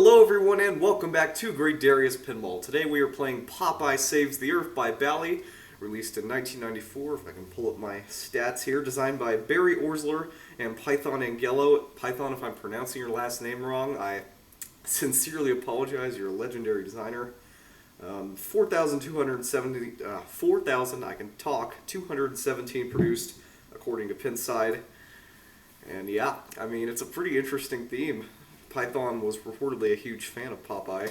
Hello everyone and welcome back to Gradarius Pinball. Today we are playing Popeye Saves the Earth by Bally, released in 1994, if I can pull up my stats here, designed by Barry Orsler and Python Angelo. Python, if I'm pronouncing your last name wrong, I sincerely apologize, you're a legendary designer. 217 produced, according to Pinside. And yeah, I mean, it's a pretty interesting theme. Python was reportedly a huge fan of Popeye.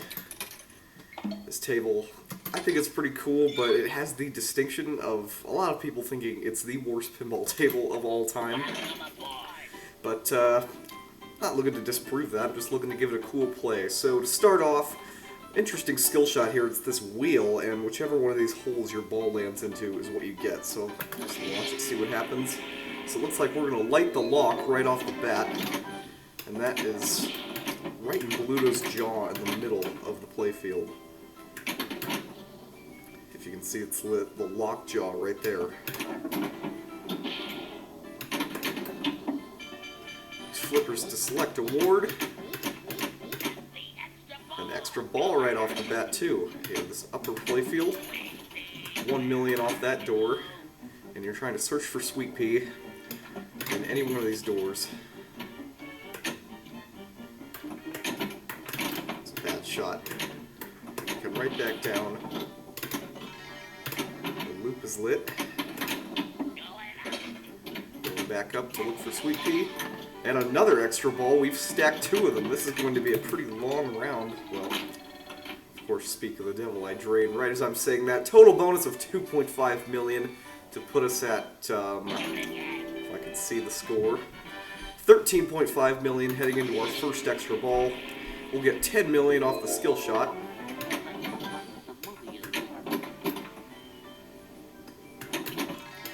This table, I think it's pretty cool, but it has the distinction of a lot of people thinking it's the worst pinball table of all time. But not looking to disprove that, I'm just looking to give it a cool play. So to start off, interesting skill shot here, it's this wheel, and whichever one of these holes your ball lands into is what you get. So just watch it, see what happens. So it looks like we're going to light the lock right off the bat, and that is right in Bluto's jaw in the middle of the playfield. If you can see, it's lit, the lock jaw right there. Use flippers to select a ward. An extra ball right off the bat too. You have this upper playfield. 1 million off that door. And you're trying to search for Sweet Pea in any one of these doors. Shot. Come right back down. The loop is lit. Going back up to look for Sweet Pea. And another extra ball. We've stacked two of them. This is going to be a pretty long round. Well, of course, speak of the devil, I drain right as I'm saying that. Total bonus of 2.5 million to put us at, if I can see the score, 13.5 million heading into our first extra ball. We'll get 10 million off the skill shot.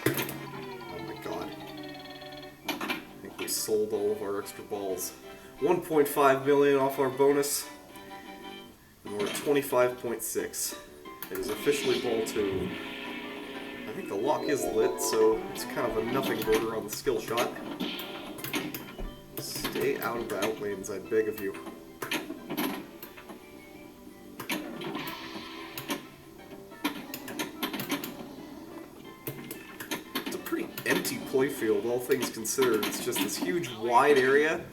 Oh my god. I think we sold all of our extra balls. 1.5 million off our bonus. And we're at 25.6. It is officially ball 2. I think the lock is lit, so it's kind of a nothing burger on the skill shot. Stay out of the outlanes, I beg of you. Empty playfield, all things considered. It's just this huge wide area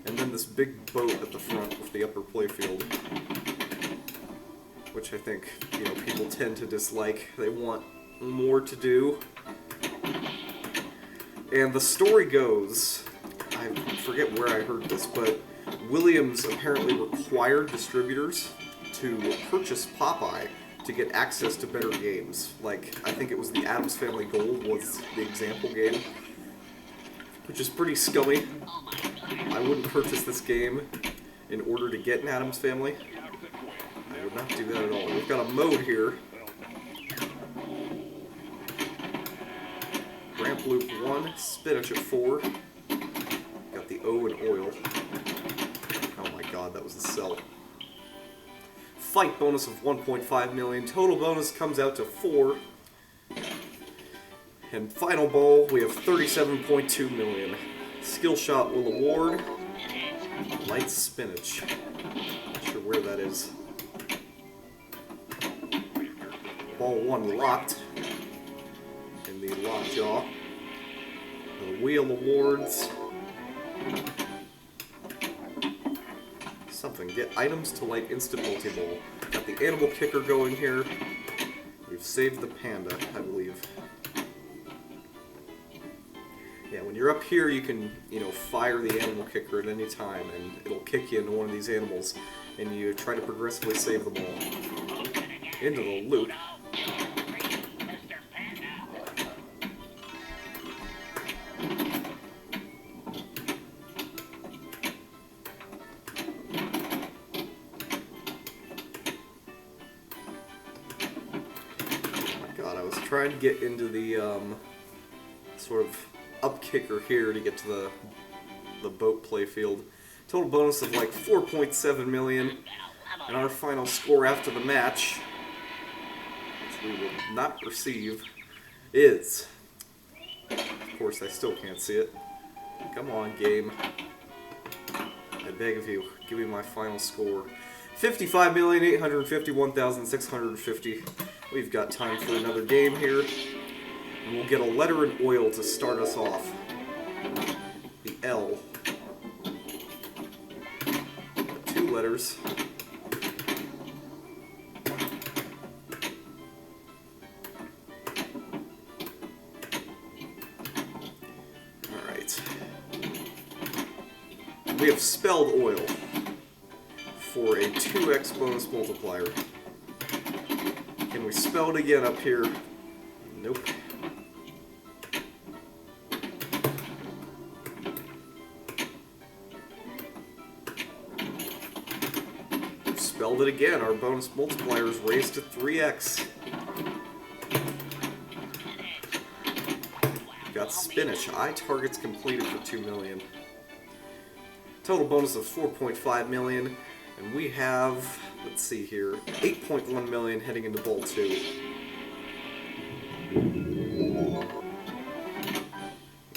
and then this big boat at the front with the upper playfield, which I think, you know, people tend to dislike. They want more to do. And the story goes, I forget where I heard this, but Williams apparently required distributors to purchase Popeye to get access to better games. Like, I think it was the Addams Family Gold was the example game, which is pretty scummy. I wouldn't purchase this game in order to get an Addams Family. I would not do that at all. We've got a mode here. Ramp loop 1, spinach at 4. Got the O in oil. Oh my god, that was the cell. Fight bonus of 1.5 million. Total bonus comes out to 4. And final ball, we have 37.2 million. Skill shot will award light spinach. Not sure where that is. Ball 1 locked in the lockjaw. The wheel awards. Something. Get items to light instant multi-ball. Got the animal kicker going here. We've saved the panda, I believe. Yeah, when you're up here, you can, you know, fire the animal kicker at any time, and it'll kick you into one of these animals, and you try to progressively save the ball. Into the loop. Trying to get into the sort of up kicker here to get to the boat playfield. Total bonus of like 4.7 million, and our final score after the match, which we will not receive, is, of course I still can't see it. Come on, game. I beg of you, give me my final score. 55,851,650. We've got time for another game here. And we'll get a letter in oil to start us off. The L. 2 letters. Alright. We have spelled oil for a 2x bonus multiplier. Can we spell it again up here? Nope. Spelled it again. Our bonus multiplier is raised to 3x. Got spinach. Eye targets completed for 2 million. Total bonus of 4.5 million. And we have, let's see here, 8.1 million heading into ball 2.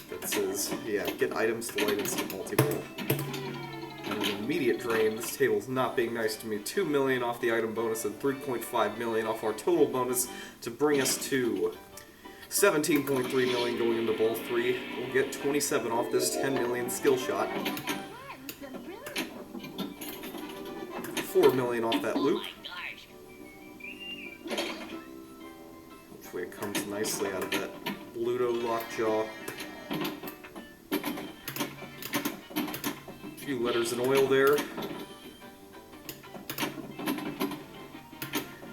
That says, yeah, get items to light instant multi-ball. And an immediate drain. This table's not being nice to me. 2 million off the item bonus and 3.5 million off our total bonus to bring us to 17.3 million going into ball 3. We'll get 27 off this 10 million skill shot. 4 million off that loop. Hopefully it comes nicely out of that Bluto lockjaw. A few letters in oil there.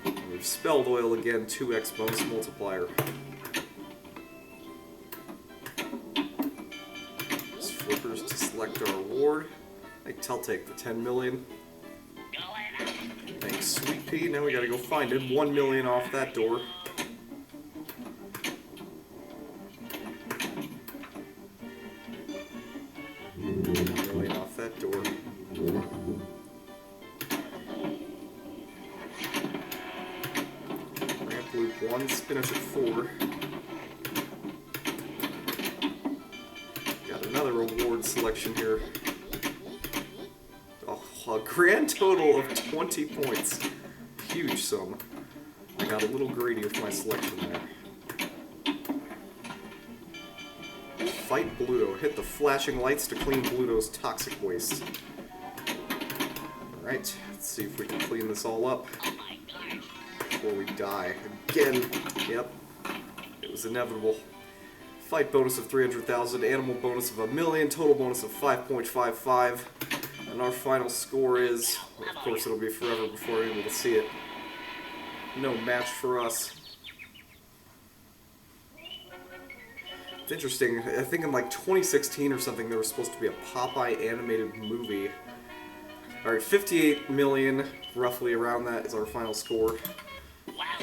And we've spelled oil again, 2x bonus multiplier. Just flippers to select our reward. I'll take the 10 million. Thanks, Sweet Pea. Now we gotta go find him. 1 million off that door. Million off that door. Ramp loop 1, spinach at 4. Got another reward selection here. A grand total of 20 points. Huge sum. I got a little greedy with my selection there. Fight Bluto. Hit the flashing lights to clean Bluto's toxic waste. Alright, let's see if we can clean this all up before we die. Again, yep, it was inevitable. Fight bonus of 300,000, animal bonus of 1 million, total bonus of 5.55. And our final score is, well, of course it'll be forever before we're able to see it. No match for us. It's interesting, I think in like 2016 or something there was supposed to be a Popeye animated movie. Alright, 58 million, roughly around that, is our final score.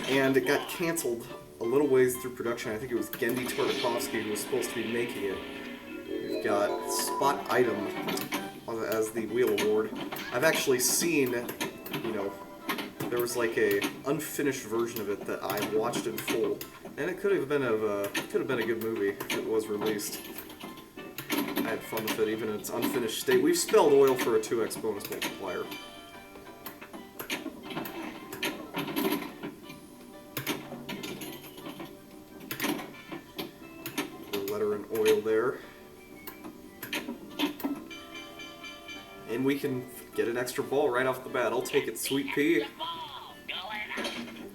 And it got cancelled a little ways through production. I think it was Gendy Tartakovsky who was supposed to be making it. We've got Spot Item as the wheel award. I've actually seen, you know, there was like a unfinished version of it that I watched in full, and it could have been a good movie if it was released. I had fun with it even in its unfinished state. We've spelled oil for a 2x bonus multiplier. The letter in oil there. And we can get an extra ball right off the bat. I'll take it, Sweet Pea.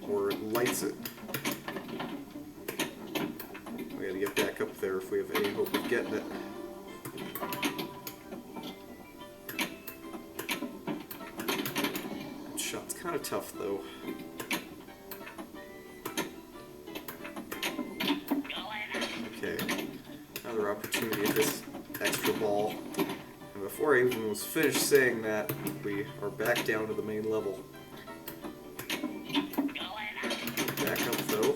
Or it lights it. We gotta get back up there if we have any hope of getting it. That shot's kind of tough though. Okay, another opportunity at this extra ball. Before I even was finished saying that, we are back down to the main level. Back up though.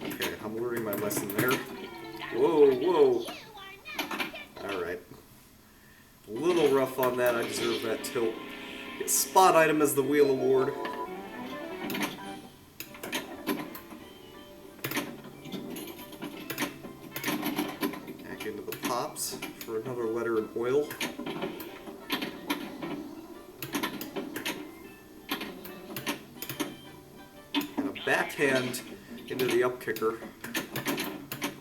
Okay, I'm learning my lesson there. Whoa, whoa. Alright. A little rough on that, I deserve that tilt. Get Spot Item as the wheel award. Back into the pops for another letter in oil. backhand into the up kicker.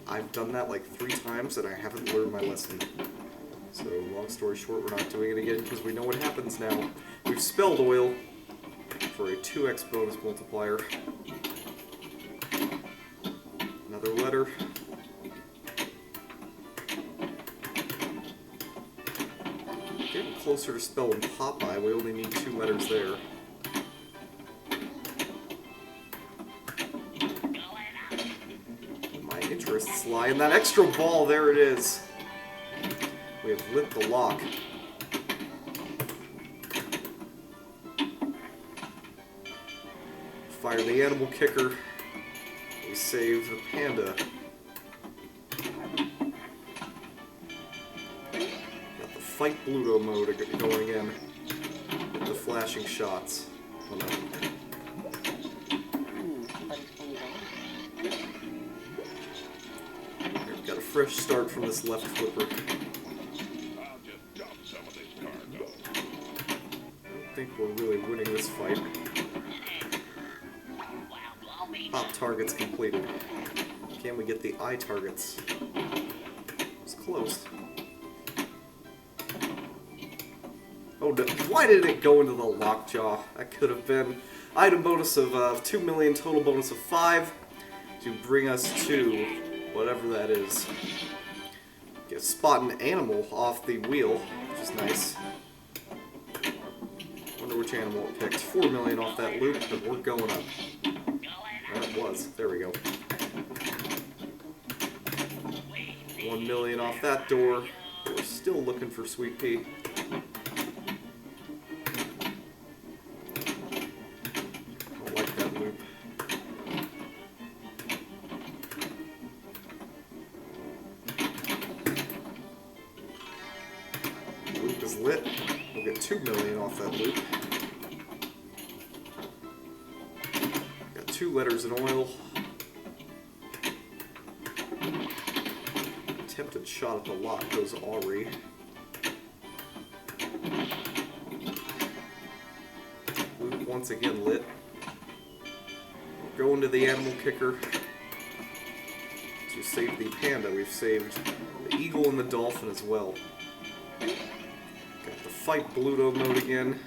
I've done that like 3 times and I haven't learned my lesson. So long story short, we're not doing it again because we know what happens now. We've spelled oil for a 2x bonus multiplier. Another letter. Getting closer to spelling Popeye, we only need 2 letters there. My interests lie in that extra ball, there it is. We have lit the lock. Fire the animal kicker. We save the panda. Got the fight Bluto mode going in. With the flashing shots. Oh no. We've got a fresh start from this left flipper. I think we're really winning this fight. Pop targets completed. Can we get the eye targets? It's close. Oh, why did it go into the lockjaw? That could have been item bonus of 2 million, total bonus of 5 to bring us to whatever that is. Get spot an animal off the wheel, which is nice. Wonder which animal it picked. 4 million off that loop, but we're going up. That was. There we go. 1 million off that door. We're still looking for Sweet Pea. I like that loop. Loop is lit. We'll get 2 million off that loop. 2 letters in oil. Attempted shot at the lock goes Aubrey. Loop once again lit. Go into the animal kicker. To save the panda, we've saved the eagle and the dolphin as well. Got the fight Bluto mode again.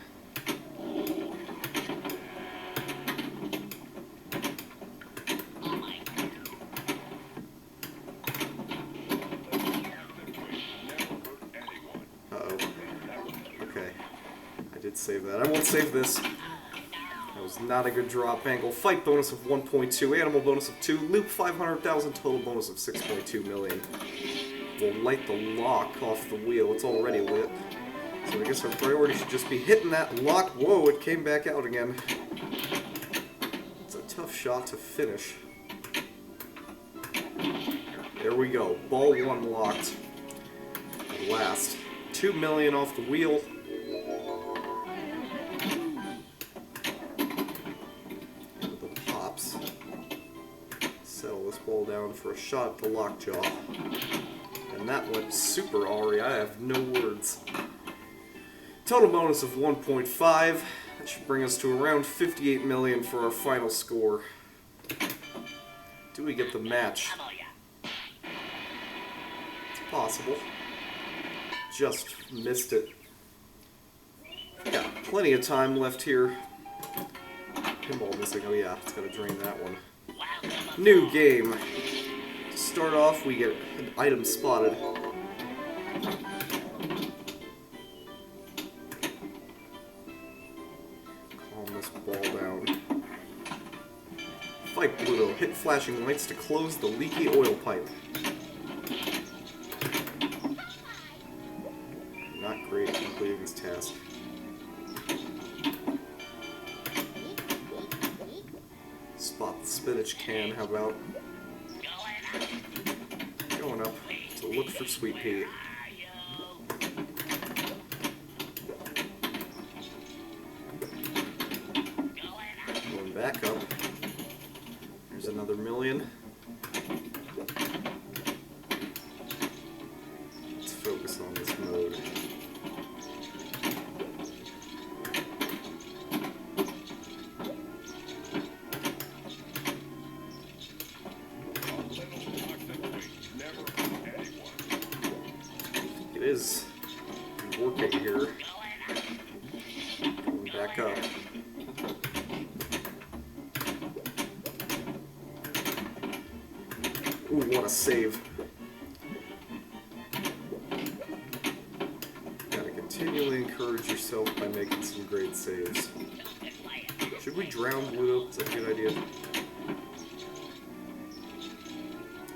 Save that. I won't save this. That was not a good drop angle. Fight bonus of 1.2, animal bonus of 2, loop 500,000, total bonus of 6.2 million. We'll light the lock off the wheel. It's already lit. So I guess our priority should just be hitting that lock. Whoa, it came back out again. It's a tough shot to finish. There we go. Ball 1 locked. At last. 2 million off the wheel. Settle this ball down for a shot at the lockjaw. And that went super Ari. I have no words. Total bonus of 1.5. That should bring us to around 58 million for our final score. Do we get the match? It's possible. Just missed it. Got plenty of time left here. Pinball missing. Oh yeah, it's gotta drain that one. New game. To start off, we get an item spotted. Calm this ball down. Fight Bluto. Hit flashing lights to close the leaky oil pipe. Not great at completing this task. Spot the spinach can, how about? Going up to look for Sweet Pea. Going back up. There's another million. Let's focus on this mode. what a save. Gotta continually encourage yourself by making some great saves. Should we drown Blue? Is that a good idea?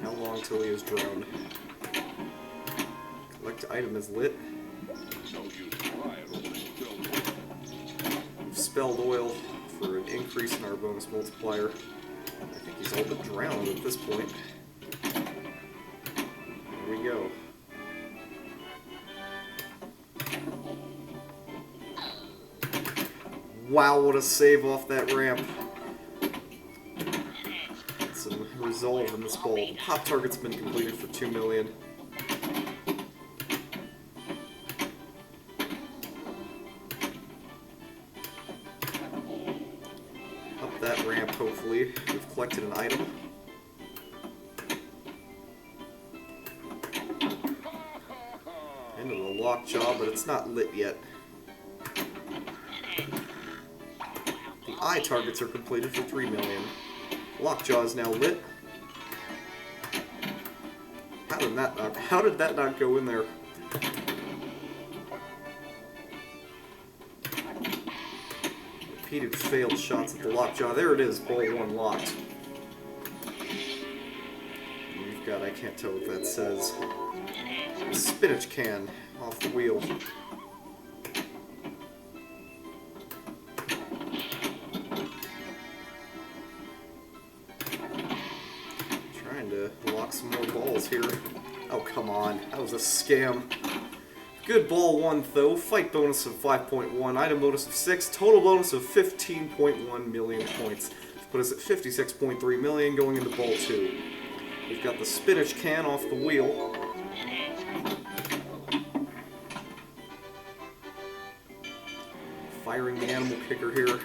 How long till he is drowned? Collect item is lit. We've spelled oil for an increase in our bonus multiplier. I think he's all but drowned at this point. Here we go. Wow, what a save off that ramp. Some resolve in this ball. The pop target's been completed for 2 million. Up that ramp, hopefully. We've collected an item. Into the lockjaw, but it's not lit yet. The eye targets are completed for 3 million. Lockjaw is now lit. How did that not go in there? Repeated failed shots at the lockjaw. There it is, ball 1 locked. We've got, I can't tell what that says. A spinach can off the wheel. Trying to lock some more balls here. Oh, come on. That was a scam. Good ball 1, though. Fight bonus of 5.1. Item bonus of 6. Total bonus of 15.1 million points. Put us at 56.3 million going into ball 2. We've got the spinach can off the wheel. Firing the animal kicker here. I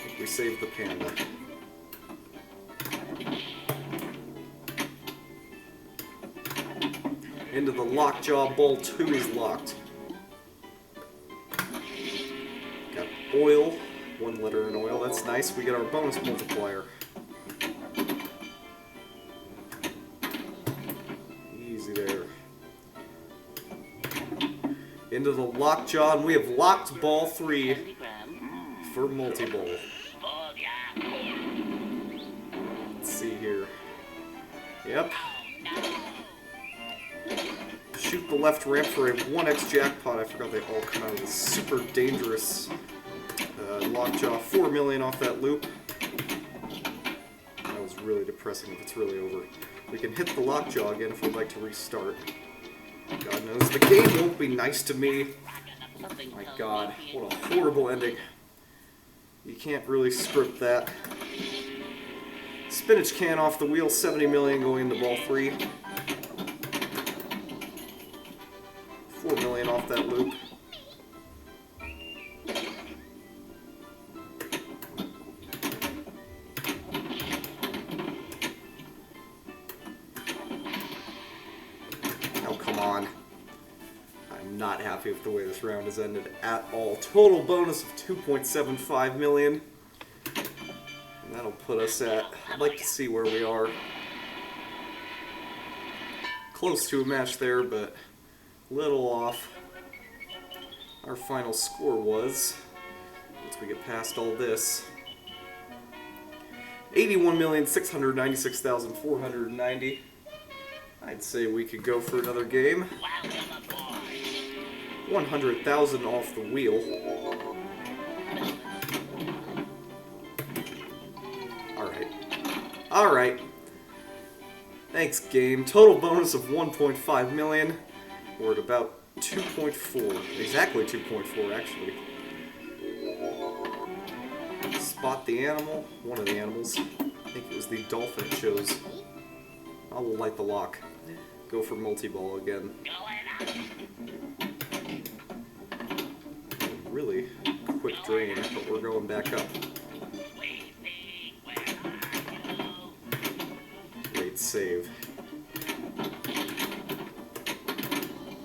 think we saved the panda. Into the lockjaw, ball 2 is locked. Got oil, 1 letter in oil, that's nice. We get our bonus multiplier. Easy there. Into the lockjaw, and we have locked ball 3 for multi-ball. Let's see here. Yep. Shoot the left ramp for a 1x jackpot. I forgot they all come out of this super dangerous lockjaw. 4 million off that loop. That was really depressing if it's really over. We can hit the lockjaw again if we'd like to restart. God knows the game won't be nice to me. My God, what a horrible ending. You can't really script that. Spinach can off the wheel, 70 million going into ball 3. 4 million off that loop. Oh, come on. I'm not happy with the way this round has ended at all. Total bonus of 2.75 million. And that'll put us at, I'd like to see where we are. Close to a match there, but little off. Our final score was, once we get past all this, 81,696,490. I'd say we could go for another game. 100,000 off the wheel. Alright. Thanks, game. Total bonus of 1.5 million. We're at about 2.4. Exactly 2.4, actually. Spot the animal. One of the animals. I think it was the dolphin it chose. I will light the lock. Go for multi-ball again. Really quick drain, but we're going back up. Great save.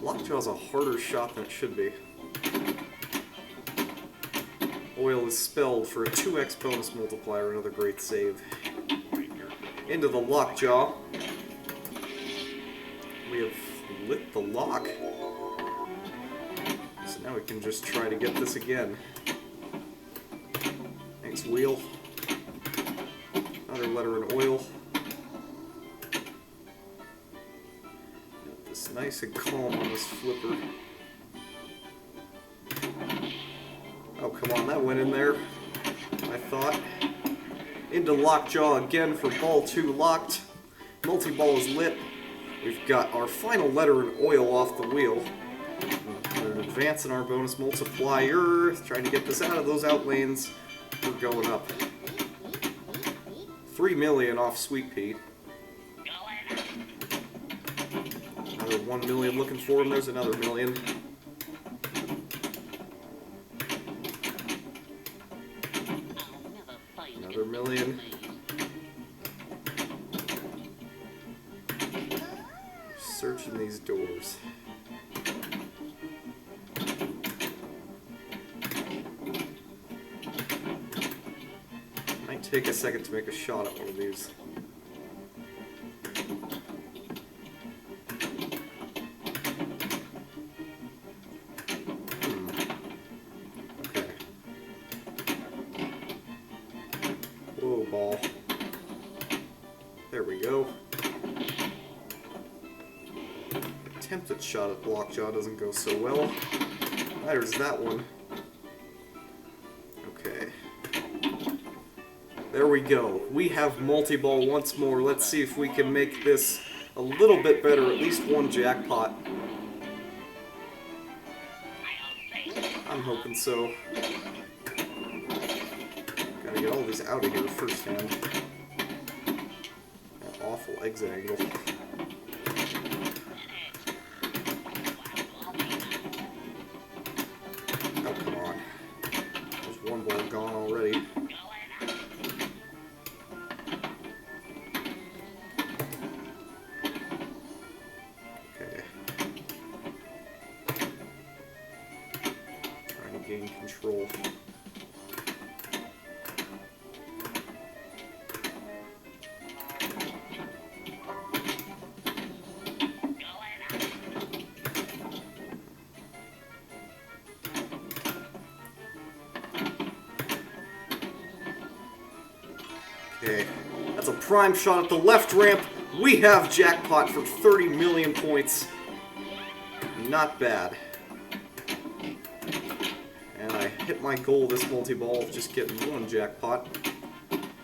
Lockjaw's a harder shot than it should be. Oil is spelled for a 2x bonus multiplier, another great save. Into the lockjaw. we have lit the lock. So now we can just try to get this again. Thanks, wheel. Another letter in oil. Got this nice and calm on this flipper. Oh, come on, that went in there, I thought. Into lockjaw again for ball 2 locked. Multi-ball is lit. We've got our final letter in oil off the wheel. We're advancing our bonus multiplier, trying to get this out of those out lanes. We're going up. 3 million off Sweet Pea. Another 1 million looking for him. There's another million. Another million. Searching these doors. Might take a second to make a shot at one of these. Okay. Whoa, ball. There we go. Attempted shot at lockjaw doesn't go so well. There's that one. Okay. There we go. We have multi-ball once more. Let's see if we can make this a little bit better. At least one jackpot. I'm hoping so. Gotta get all these out of here first hand. That awful exit angle. Oh, come on. There's one ball gone already. Okay. Trying to gain control. Okay, that's a prime shot at the left ramp. We have jackpot for 30 million points. Not bad. And I hit my goal this multi-ball of just getting one jackpot.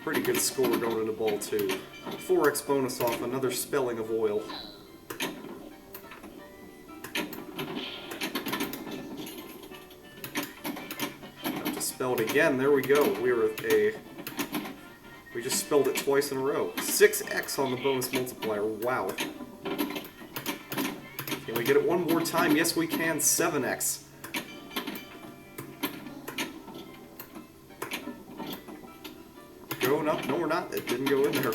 Pretty good score going into ball 2. 4x bonus off another spelling of oil. Have to spell it again. There we go. We just spelled it twice in a row. 6x on the bonus multiplier. Wow. Can we get it one more time? Yes, we can. 7x. Going up. No, we're not. It didn't go in there.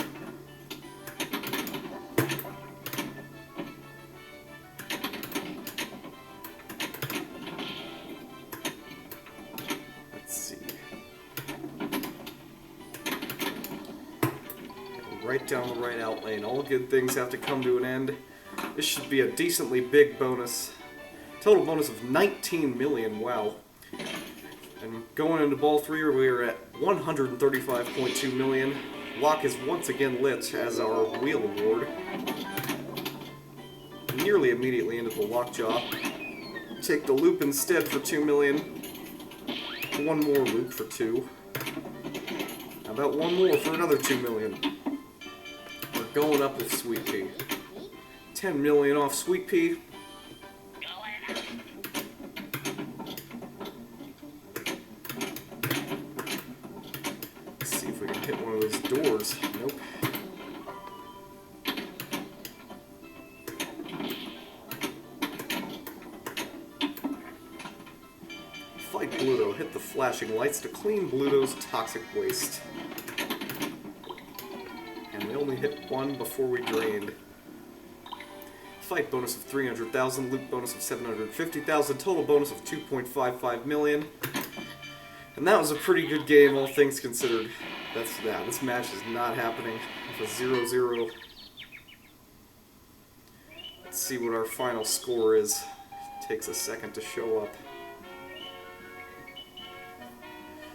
Let's see. Right down the right out lane. All good things have to come to an end. This should be a decently big bonus. Total bonus of 19 million. Wow. And going into ball 3, we are at 135.2 million. Lock is once again lit as our wheel award. Nearly immediately into the lockjaw. Take the loop instead for 2 million. One more loop for 2. How about one more for another 2 million? We're going up with Sweet Pea. 10 million off Sweet Pea. Let's see if we can hit one of those doors. Nope. Fight Bluto. Hit the flashing lights to clean Bluto's toxic waste. And we only hit one before we drained. Fight bonus of 300,000, loop bonus of 750,000, total bonus of 2.55 million. And that was a pretty good game, all things considered. This match is not happening with a 0-0. Let's Let's see what our final score is. Takes a second to show up.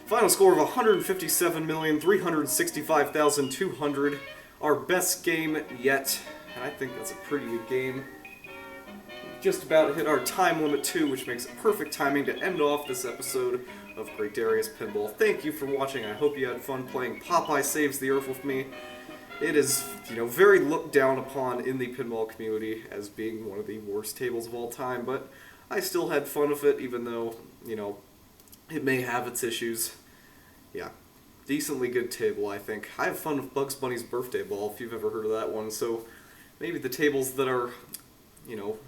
Final score of 157,365,200. Our best game yet, and I think that's a pretty good game. Just about hit our time limit too, which makes it perfect timing to end off this episode of Gradarius Pinball. Thank you for watching. I hope you had fun playing Popeye Saves the Earth with me. It is, very looked down upon in the pinball community as being one of the worst tables of all time, but I still had fun with it, even though, it may have its issues. Yeah, decently good table, I think. I have fun with Bugs Bunny's Birthday Ball, if you've ever heard of that one, so maybe the tables that are,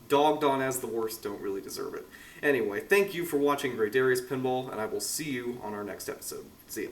dogged on as the worst don't really deserve it. Anyway, thank you for watching Gradarius Pinball, and I will see you on our next episode. See ya.